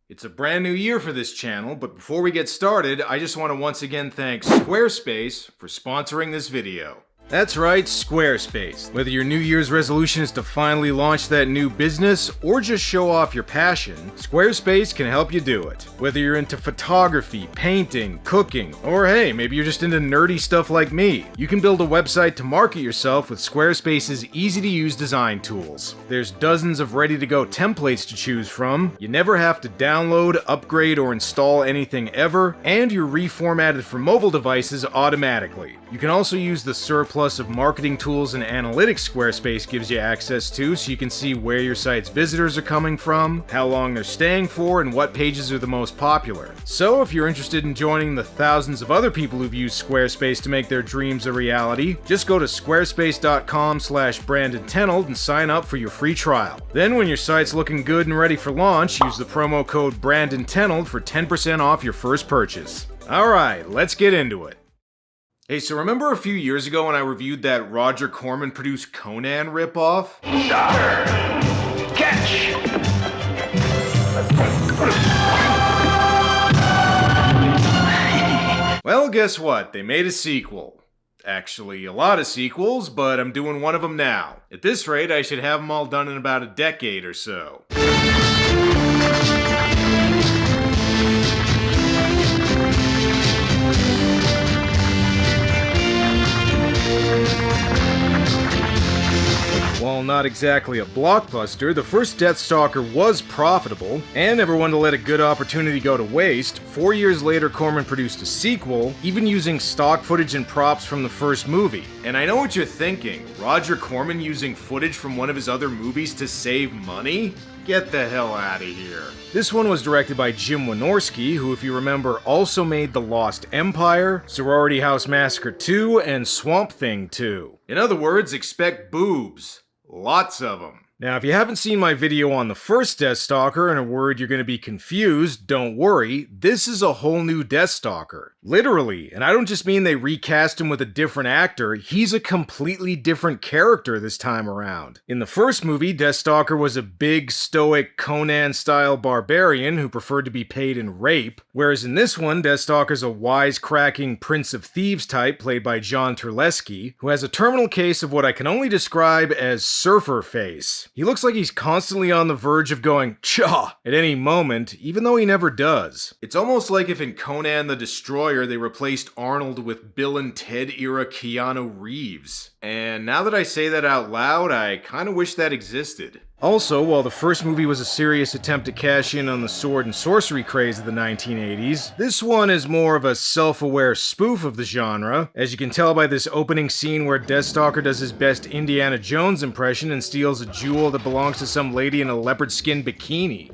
It's a brand new year for this channel, but before we get started, I just want to once again thank Squarespace for sponsoring this video. That's right, Squarespace. Whether your New Year's resolution is to finally launch that new business or just show off your passion, Squarespace can help you do it. Whether you're into photography, painting, cooking, or hey, maybe you're just into nerdy stuff like me, you can build a website to market yourself with Squarespace's easy-to-use design tools. There's dozens of ready-to-go templates to choose from, you never have to download, upgrade, or install anything ever, and you're reformatted for mobile devices automatically. You can also use the surplus of marketing tools and analytics Squarespace gives you access to, so you can see where your site's visitors are coming from, how long they're staying for, and what pages are the most popular. So if you're interested in joining the thousands of other people who've used Squarespace to make their dreams a reality, just go to squarespace.com/BrandonTenold and sign up for your free trial. Then when your site's looking good and ready for launch, use the promo code BrandonTenold for 10% off your first purchase. Alright, let's get into it. Hey, so remember a few years ago when I reviewed that Roger Corman produced Conan ripoff? Daughter, catch! Well, guess what? They made a sequel. Actually, a lot of sequels, but I'm doing one of them now. At this rate, I should have them all done in about a decade or so. While not exactly a blockbuster, the first Deathstalker was profitable, and never one to let a good opportunity go to waste. 4 years later, Corman produced a sequel, even using stock footage and props from the first movie. And I know what you're thinking, Roger Corman using footage from one of his other movies to save money? Get the hell out of here. This one was directed by Jim Wynorski, who, if you remember, also made The Lost Empire, Sorority House Massacre 2, and Swamp Thing 2. In other words, expect boobs. Lots of them. Now, if you haven't seen my video on the first Deathstalker and are worried you're going to be confused, don't worry, this is a whole new Deathstalker. Literally, and I don't just mean they recast him with a different actor, he's a completely different character this time around. In the first movie, Deathstalker was a big, stoic, Conan-style barbarian who preferred to be paid in rape, whereas in this one, Deathstalker's a wisecracking Prince of Thieves type played by John Turleski, who has a terminal case of what I can only describe as surfer face. He looks like he's constantly on the verge of going "Cha!" at any moment, even though he never does. It's almost like if in Conan the Destroyer they replaced Arnold with Bill and Ted era Keanu Reeves. And now that I say that out loud, I kinda wish that existed. Also, while the first movie was a serious attempt to cash in on the sword and sorcery craze of the 1980s, this one is more of a self-aware spoof of the genre, as you can tell by this opening scene where Deathstalker does his best Indiana Jones impression and steals a jewel that belongs to some lady in a leopard skin bikini.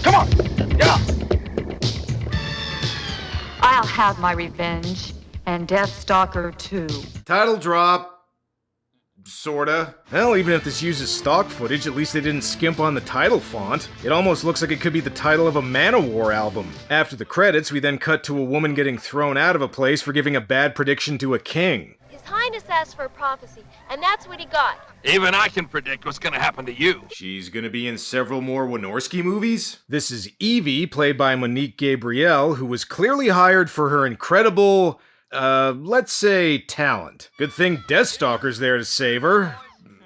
Come on! Yeah! I'll have my revenge, and Deathstalker too. Title drop. Sorta. Well, even if this uses stock footage, at least they didn't skimp on the title font. It almost looks like it could be the title of a Manowar album. After the credits, we then cut to a woman getting thrown out of a place for giving a bad prediction to a king. His Highness asked for a prophecy, and that's what he got. Even I can predict what's gonna happen to you. She's gonna be in several more Wynorski movies? This is Evie, played by Monique Gabrielle, who was clearly hired for her incredible, let's say talent. Good thing Deathstalker's there to save her.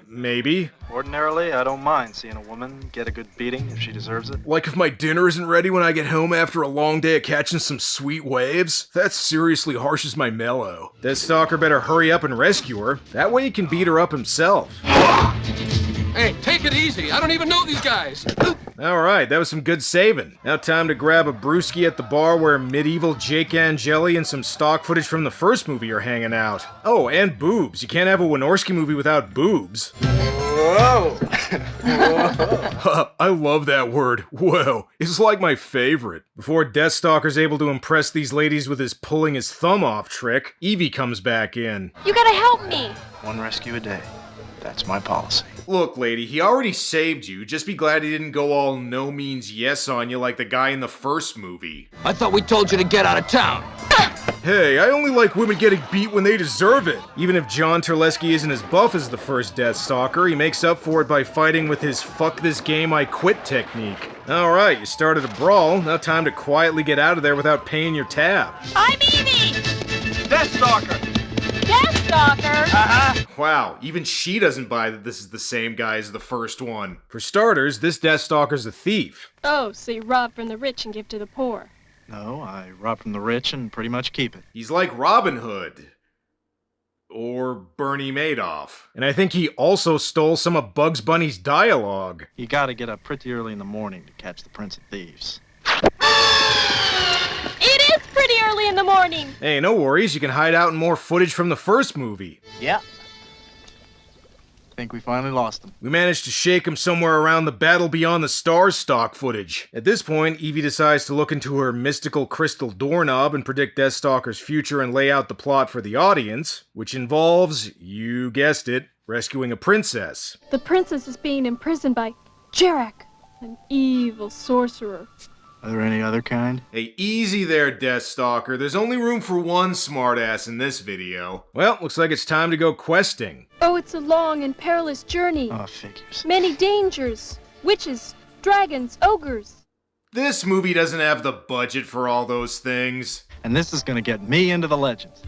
Maybe. Ordinarily, I don't mind seeing a woman get a good beating if she deserves it. Like if my dinner isn't ready when I get home after a long day of catching some sweet waves? That seriously harshes my mellow. Deathstalker better hurry up and rescue her. That way he can beat her up himself. Hey, take it easy. I don't even know these guys. Alright, that was some good saving. Now time to grab a brewski at the bar where medieval Jake Angeli and some stock footage from the first movie are hanging out. Oh, and boobs. You can't have a Wynorski movie without boobs. Whoa! I love that word, whoa. It's like my favorite. Before Deathstalker's able to impress these ladies with his pulling his thumb off trick, Evie comes back in. You gotta help me. One rescue a day. That's my policy. Look, lady, he already saved you. Just be glad he didn't go all no means yes on you like the guy in the first movie. I thought we told you to get out of town. Hey, I only like women getting beat when they deserve it. Even if John Turleski isn't as buff as the first Deathstalker, he makes up for it by fighting with his fuck this game I quit technique. Alright, you started a brawl, now time to quietly get out of there without paying your tab. I'm Evie! Deathstalker! Deathstalker! Uh-huh. Wow, even she doesn't buy that this is the same guy as the first one. For starters, this Deathstalker's a thief. Oh, so you rob from the rich and give to the poor. No, I rob from the rich and pretty much keep it. He's like Robin Hood. Or Bernie Madoff. And I think he also stole some of Bugs Bunny's dialogue. You gotta get up pretty early in the morning to catch the Prince of Thieves. It is pretty early in the morning! Hey, no worries, you can hide out in more footage from the first movie. Yeah. Think we finally lost him. We managed to shake him somewhere around the Battle Beyond the Stars stock footage. At this point, Evie decides to look into her mystical crystal doorknob and predict Deathstalker's future and lay out the plot for the audience, which involves, you guessed it, rescuing a princess. The princess is being imprisoned by Jarek, an evil sorcerer. Are there any other kind? Hey, easy there, Deathstalker. There's only room for one smartass in this video. Well, looks like it's time to go questing. Oh, it's a long and perilous journey. Oh, figures. Many dangers. Witches, dragons, ogres. This movie doesn't have the budget for all those things. And this is gonna get me into the legends.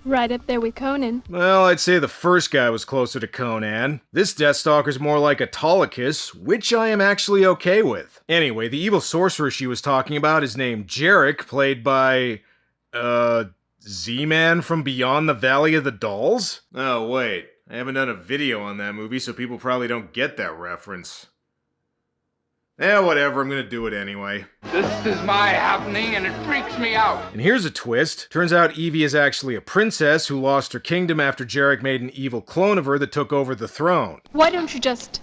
Right up there with Conan. Well, I'd say the first guy was closer to Conan. This Deathstalker's more like Autolycus, which I am actually okay with. Anyway, the evil sorcerer she was talking about is named Jarek, played by... Z-Man from Beyond the Valley of the Dolls? Oh, wait. I haven't done a video on that movie, so people probably don't get that reference. Eh, whatever, I'm gonna do it anyway. This is my happening, and it freaks me out. And here's a twist. Turns out Evie is actually a princess who lost her kingdom after Jarek made an evil clone of her that took over the throne. Why don't you just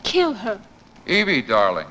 kill her? Evie, darling,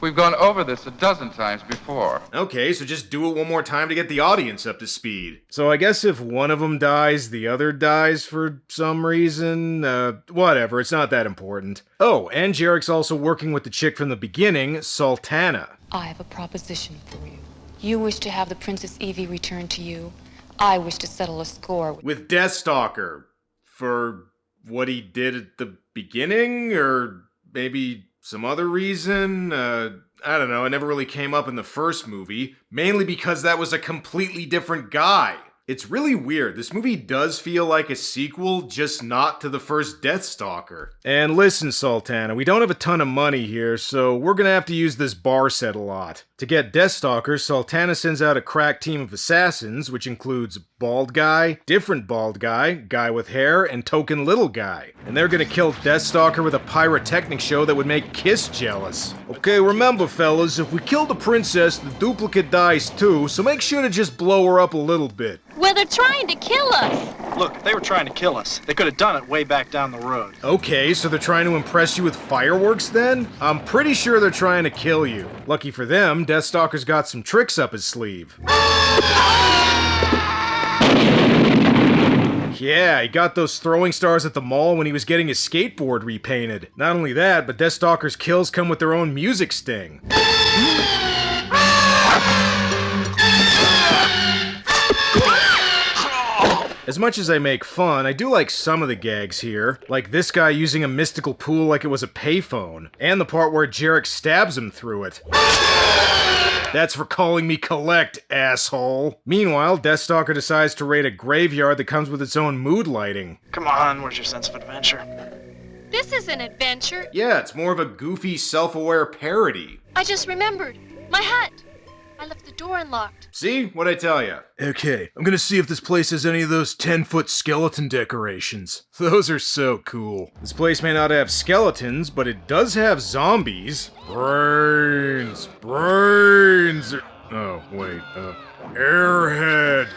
we've gone over this a dozen times before. Okay, so just do it one more time to get the audience up to speed. So I guess if one of them dies, the other dies for some reason. Whatever, it's not that important. Oh, and Jarek's also working with the chick from the beginning, Sultana. I have a proposition for you. You wish to have the Princess Evie returned to you. I wish to settle a score with Deathstalker. For what he did at the beginning? Or maybe some other reason? I don't know, it never really came up in the first movie, mainly because that was a completely different guy. It's really weird. This movie does feel like a sequel, just not to the first Deathstalker. And listen, Sultana, we don't have a ton of money here, so we're gonna have to use this bar set a lot. To get Deathstalker, Sultana sends out a crack team of assassins, which includes bald guy, different bald guy, guy with hair, and token little guy. And they're gonna kill Deathstalker with a pyrotechnic show that would make Kiss jealous. Okay, remember fellas, if we kill the princess, the duplicate dies too, so make sure to just blow her up a little bit. Well, they're trying to kill us! Look, they were trying to kill us. They could have done it way back down the road. Okay, so they're trying to impress you with fireworks then? I'm pretty sure they're trying to kill you. Lucky for them, Deathstalker's got some tricks up his sleeve. Yeah, he got those throwing stars at the mall when he was getting his skateboard repainted. Not only that, but Deathstalker's kills come with their own music sting. As much as I make fun, I do like some of the gags here, like this guy using a mystical pool like it was a payphone, and the part where Jarek stabs him through it. That's for calling me collect, asshole. Meanwhile, Deathstalker decides to raid a graveyard that comes with its own mood lighting. Come on, where's your sense of adventure? This is an adventure. Yeah, it's more of a goofy, self-aware parody. I just remembered. My hat. I left the door unlocked. See? What'd I tell ya? Okay, I'm gonna see if this place has any of those 10-foot skeleton decorations. Those are so cool. This place may not have skeletons, but it does have zombies. Brains. Oh, wait, Airhead!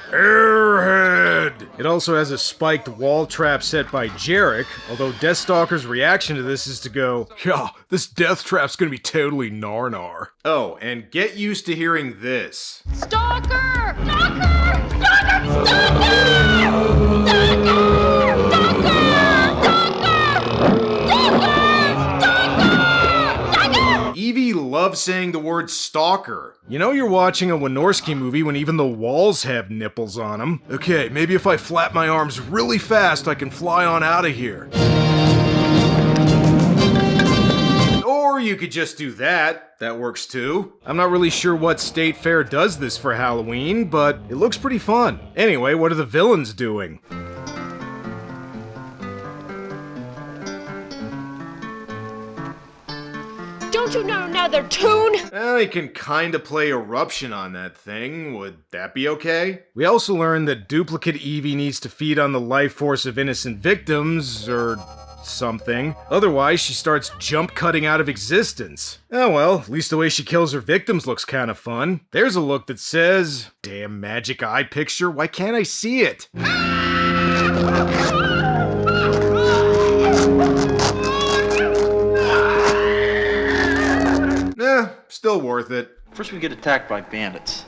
It also has a spiked wall trap set by Jarek, although Deathstalker's reaction to this is to go, yeah, this death trap's gonna be totally nar-nar. Oh, and get used to hearing this. Stalker! Stalker! Stalker! Stalker! Stalker! Evie loves saying the word stalker. You know you're watching a Wynorski movie when even the walls have nipples on them. Okay, maybe if I flap my arms really fast, I can fly on out of here. Or you could just do that. That works too. I'm not really sure what state fair does this for Halloween, but it looks pretty fun. Anyway, what are the villains doing? Don't you know another tune? Well, they can kinda play Eruption on that thing. Would that be okay? We also learned that duplicate Evie needs to feed on the life force of innocent victims, or something. Otherwise, she starts jump cutting out of existence. Oh well, at least the way she kills her victims looks kinda fun. There's a look that says, damn magic eye picture, why can't I see it? Still worth it. First we get attacked by bandits.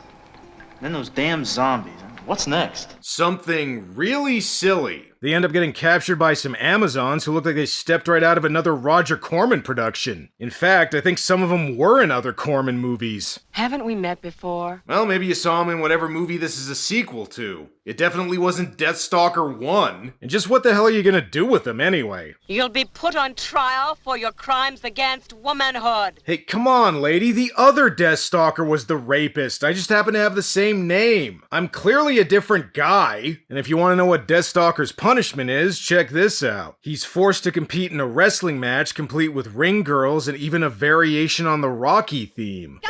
Then those damn zombies. What's next? Something really silly. They end up getting captured by some Amazons who look like they stepped right out of another Roger Corman production. In fact, I think some of them were in other Corman movies. Haven't we met before? Well, maybe you saw him in whatever movie this is a sequel to. It definitely wasn't Deathstalker 1. And just what the hell are you gonna do with him anyway? You'll be put on trial for your crimes against womanhood. Hey, come on, lady. The other Deathstalker was the rapist. I just happen to have the same name. I'm clearly a different guy. And if you want to know what Deathstalker's punishment is, check this out. He's forced to compete in a wrestling match complete with ring girls and even a variation on the Rocky theme.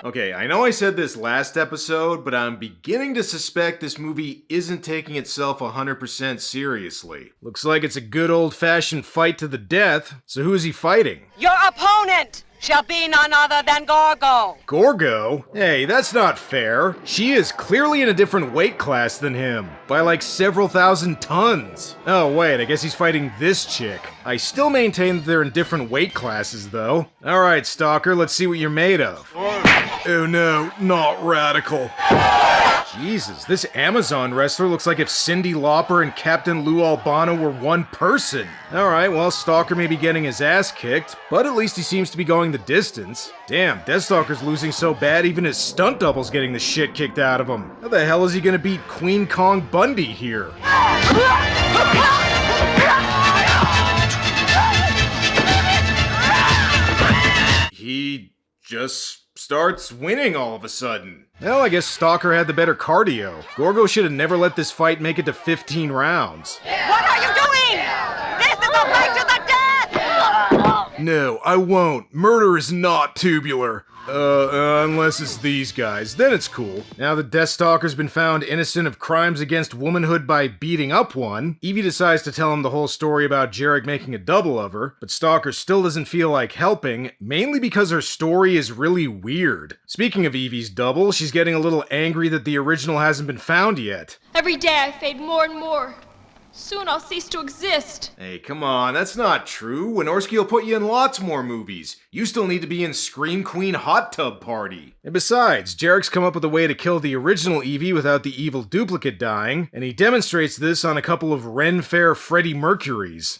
Okay, I know I said this last episode, but I'm beginning to suspect this movie isn't taking itself 100% seriously. Looks like it's a good old-fashioned fight to the death, so who is he fighting? Your opponent shall be none other than Gorgo. Gorgo? Hey, that's not fair. She is clearly in a different weight class than him, by like several thousand tons. Oh wait, I guess he's fighting this chick. I still maintain that they're in different weight classes though. Alright, Stalker, let's see what you're made of. Oh no, not radical. Jesus, this Amazon wrestler looks like if Cyndi Lauper and Captain Lou Albano were one person. Alright, well, Stalker may be getting his ass kicked, but at least he seems to be going the distance. Damn, Deathstalker's losing so bad even his stunt double's getting the shit kicked out of him. How the hell is he gonna beat Queen Kong Bundy here? He just starts winning all of a sudden. Well, I guess Stalker had the better cardio. Gorgo should have never let this fight make it to 15 rounds. What are you doing? This is a fight to the death! No, I won't. Murder is not tubular. Unless it's these guys. Then it's cool. Now that Deathstalker's been found innocent of crimes against womanhood by beating up one, Evie decides to tell him the whole story about Jarek making a double of her, but Stalker still doesn't feel like helping, mainly because her story is really weird. Speaking of Evie's double, she's getting a little angry that the original hasn't been found yet. Every day I fade more and more. Soon I'll cease to exist. Hey, come on, that's not true. Wynorski will put you in lots more movies. You still need to be in Scream Queen Hot Tub Party. And besides, Jarek's come up with a way to kill the original Evie without the evil duplicate dying, and he demonstrates this on a couple of Ren Fair Freddie Mercurys.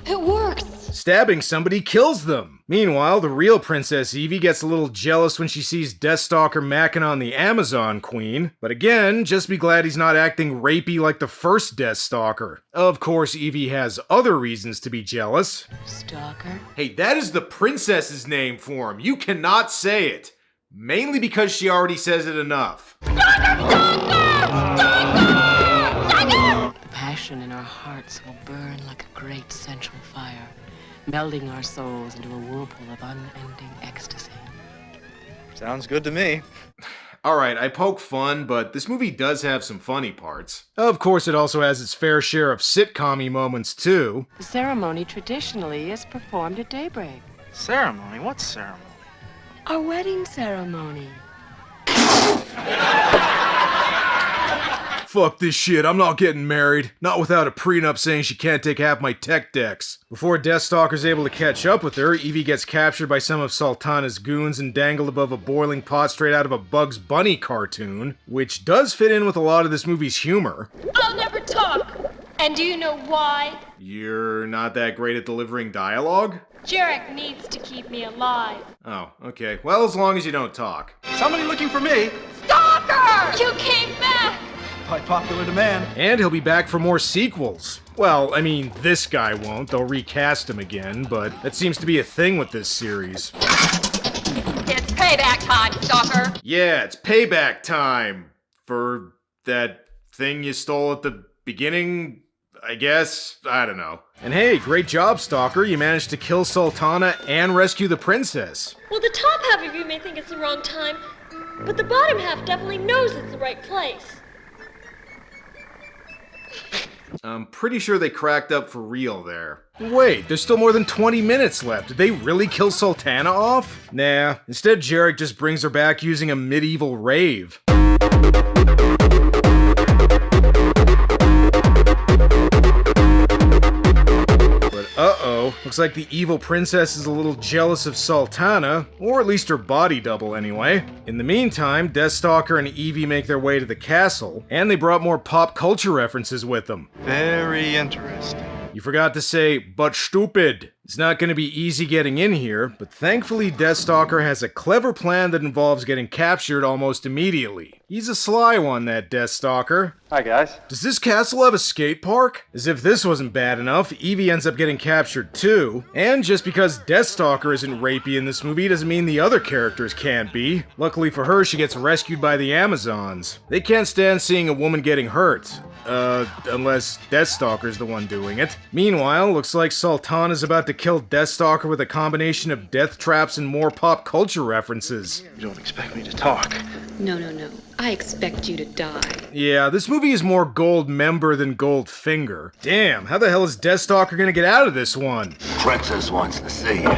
It works. Stabbing somebody kills them. Meanwhile, the real Princess Evie gets a little jealous when she sees Deathstalker macking on the Amazon Queen. But again, just be glad he's not acting rapey like the first Deathstalker. Of course, Evie has other reasons to be jealous. Stalker? Hey, that is the princess's name for him. You cannot say it. Mainly because she already says it enough. The passion in our hearts will burn like a great central fire, melding our souls into a whirlpool of unending ecstasy. Sounds good to me. Alright, I poke fun, but this movie does have some funny parts. Of course, it also has its fair share of sitcom-y moments, too. The ceremony traditionally is performed at daybreak. Ceremony? What ceremony? Our wedding ceremony. Fuck this shit, I'm not getting married. Not without a prenup saying she can't take half my tech decks. Before Deathstalker's able to catch up with her, Evie gets captured by some of Sultana's goons and dangled above a boiling pot straight out of a Bugs Bunny cartoon, which does fit in with a lot of this movie's humor. I'll never talk. And do you know why? You're not that great at delivering dialogue? Jarek needs to keep me alive. Oh, okay. Well, as long as you don't talk. Somebody looking for me. Stalker! You came back! By popular demand. And he'll be back for more sequels. Well, I mean, this guy won't. They'll recast him again, but that seems to be a thing with this series. It's payback time, Stalker. Yeah, it's payback time for that thing you stole at the beginning, I guess. I don't know. And hey, great job, Stalker. You managed to kill Sultana and rescue the princess. Well, the top half of you may think it's the wrong time, but the bottom half definitely knows it's the right place. I'm pretty sure they cracked up for real there. Wait, there's still more than 20 minutes left. Did they really kill Sultana off? Nah, instead Jarek just brings her back using a medieval rave. Uh-oh, looks like the evil princess is a little jealous of Sultana, or at least her body double anyway. In the meantime, Deathstalker and Evie make their way to the castle, and they brought more pop culture references with them. Very interesting. You forgot to say, but stupid. It's not going to be easy getting in here, but thankfully Deathstalker has a clever plan that involves getting captured almost immediately. He's a sly one, that Deathstalker. Hi, guys. Does this castle have a skate park? As if this wasn't bad enough, Evie ends up getting captured too. And just because Deathstalker isn't rapey in this movie doesn't mean the other characters can't be. Luckily for her, she gets rescued by the Amazons. They can't stand seeing a woman getting hurt. Unless Deathstalker's the one doing it. Meanwhile, looks like Sultana's about to kill Deathstalker with a combination of death traps and more pop culture references. You don't expect me to talk. No, no, no. I expect you to die. Yeah, this movie is more gold member than gold finger. Damn, how the hell is Deathstalker gonna get out of this one? Princess wants to see you.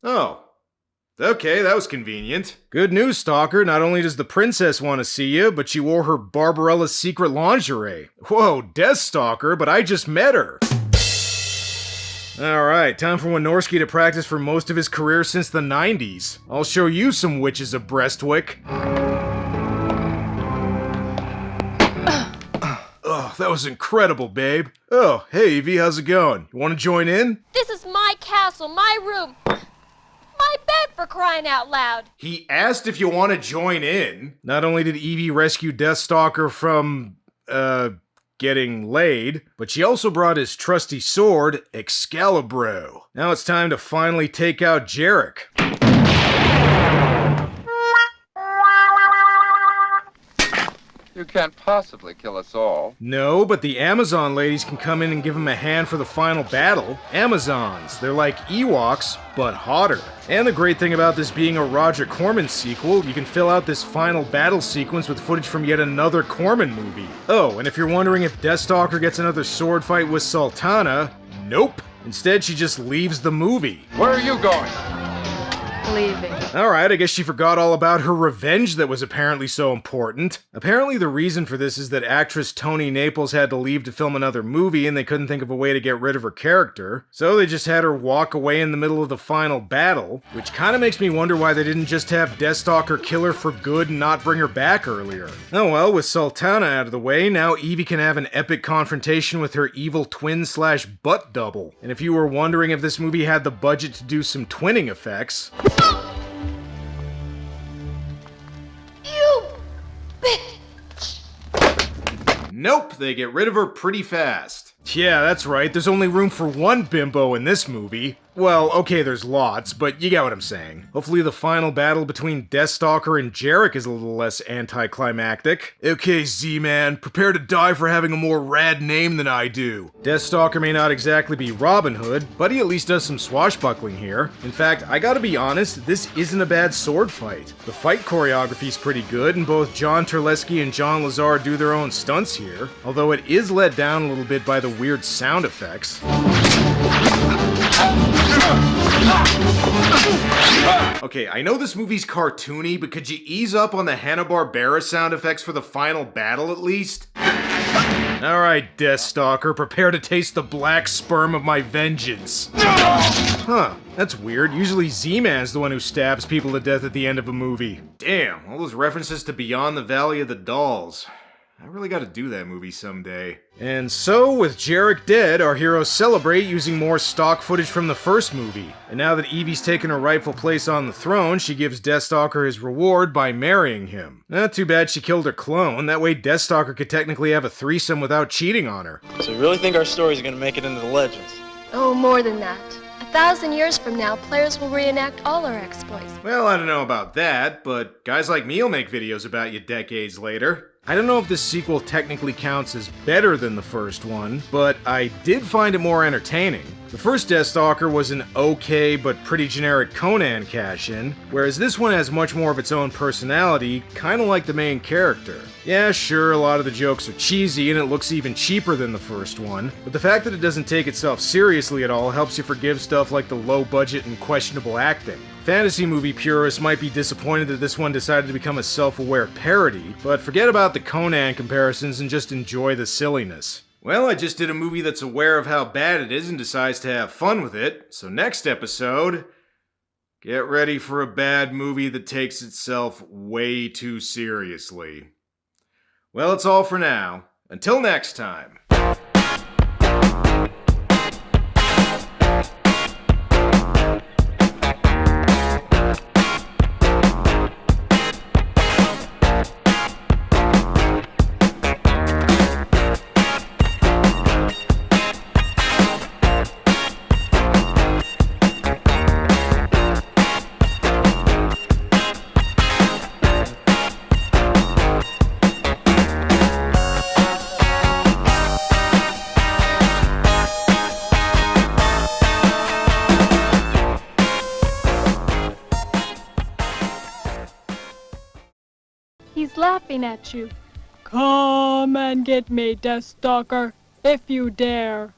Oh. Okay, that was convenient. Good news, Stalker. Not only does the princess want to see you, but she wore her Barbarella's secret lingerie. Whoa, Deathstalker, but I just met her. Alright, time for Wynorski to practice for most of his career since the 90s. I'll show you some witches of Brestwick. Oh, that was incredible, babe. Oh, hey, Evie, how's it going? You want to join in? This is my castle, my room, my bed, for crying out loud. He asked if you want to join in. Not only did Evie rescue Deathstalker from, getting laid, but she also brought his trusty sword, Excalibur. Now it's time to finally take out Jarek. You can't possibly kill us all. No, but the Amazon ladies can come in and give him a hand for the final battle. Amazons. They're like Ewoks, but hotter. And the great thing about this being a Roger Corman sequel, you can fill out this final battle sequence with footage from yet another Corman movie. Oh, and if you're wondering if Deathstalker gets another sword fight with Sultana, nope. Instead, she just leaves the movie. Where are you going? Leaving. Alright, I guess she forgot all about her revenge that was apparently so important. Apparently the reason for this is that actress Toni Naples had to leave to film another movie and they couldn't think of a way to get rid of her character. So they just had her walk away in the middle of the final battle, which kinda makes me wonder why they didn't just have Deathstalker kill her for good and not bring her back earlier. Oh well, with Sultana out of the way, now Evie can have an epic confrontation with her evil twin/butt double. And if you were wondering if this movie had the budget to do some twinning effects, You bitch! nope, they get rid of her pretty fast. Yeah, that's right, there's only room for one bimbo in this movie. Well, okay, there's lots, but you get what I'm saying. Hopefully the final battle between Deathstalker and Jarek is a little less anticlimactic. Okay, Z-Man, prepare to die for having a more rad name than I do. Deathstalker may not exactly be Robin Hood, but he at least does some swashbuckling here. In fact, I gotta be honest, this isn't a bad sword fight. The fight choreography's pretty good, and both John Terlesky and John Lazar do their own stunts here, although it is let down a little bit by the weird sound effects. Okay, I know this movie's cartoony, but could you ease up on the Hanna-Barbera sound effects for the final battle at least? Alright, Deathstalker, prepare to taste the black sperm of my vengeance. Huh, that's weird. Usually Z-Man's the one who stabs people to death at the end of a movie. Damn, all those references to Beyond the Valley of the Dolls. I really gotta do that movie someday. And so, with Jarek dead, our heroes celebrate using more stock footage from the first movie. And now that Evie's taken her rightful place on the throne, she gives Deathstalker his reward by marrying him. Not too bad she killed her clone, that way Deathstalker could technically have a threesome without cheating on her. So you really think our story's gonna make it into the legends? Oh, more than that. 1,000 years from now, players will reenact all our exploits. Well, I don't know about that, but guys like me will make videos about you decades later. I don't know if this sequel technically counts as better than the first one, but I did find it more entertaining. The first Deathstalker was an okay but pretty generic Conan cash-in, whereas this one has much more of its own personality, kinda like the main character. Yeah, sure, a lot of the jokes are cheesy and it looks even cheaper than the first one, but the fact that it doesn't take itself seriously at all helps you forgive stuff like the low budget and questionable acting. Fantasy movie purists might be disappointed that this one decided to become a self-aware parody, but forget about the Conan comparisons and just enjoy the silliness. Well, I just did a movie that's aware of how bad it is and decides to have fun with it, so next episode, get ready for a bad movie that takes itself way too seriously. Well, it's all for now. Until next time. He's laughing at you. Come and get me, Deathstalker, if you dare.